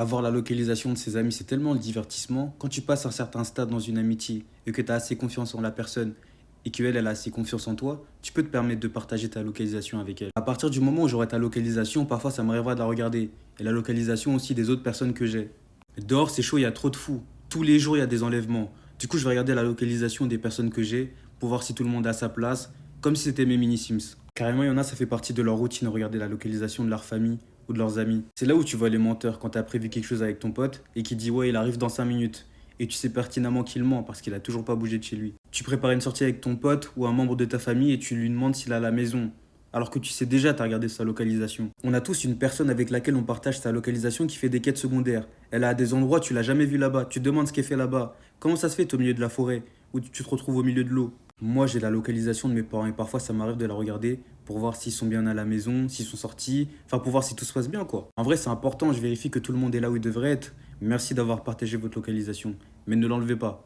Avoir la localisation de ses amis, c'est tellement le divertissement. Quand tu passes un certain stade dans une amitié et que tu as assez confiance en la personne et qu'elle, elle a assez confiance en toi, tu peux te permettre de partager ta localisation avec elle. À partir du moment où j'aurai ta localisation, parfois ça m'arrivera de la regarder. Et la localisation aussi des autres personnes que j'ai. Dehors, c'est chaud, il y a trop de fous. Tous les jours, il y a des enlèvements. Du coup, je vais regarder la localisation des personnes que j'ai pour voir si tout le monde est à sa place, comme si c'était mes mini-sims. Carrément, il y en a, ça fait partie de leur routine, regarder la localisation de leur famille ou de leurs amis. C'est là où tu vois les menteurs, quand tu as prévu quelque chose avec ton pote et qui dit ouais, il arrive dans 5 minutes. Et tu sais pertinemment qu'il ment parce qu'il a toujours pas bougé de chez lui. Tu prépares une sortie avec ton pote ou un membre de ta famille et tu lui demandes s'il est à la maison. Alors que tu sais déjà, tu as regardé sa localisation. On a tous une personne avec laquelle on partage sa localisation qui fait des quêtes secondaires. Elle a des endroits, tu l'as jamais vu là-bas. Tu te demandes ce qu'elle fait là-bas. Comment ça se fait, t'es au milieu de la forêt ou tu te retrouves au milieu de l'eau? Moi, j'ai la localisation de mes parents et parfois ça m'arrive de la regarder pour voir s'ils sont bien à la maison, s'ils sont sortis, enfin pour voir si tout se passe bien quoi. En vrai, c'est important, je vérifie que tout le monde est là où il devrait être. Merci d'avoir partagé votre localisation, mais ne l'enlevez pas.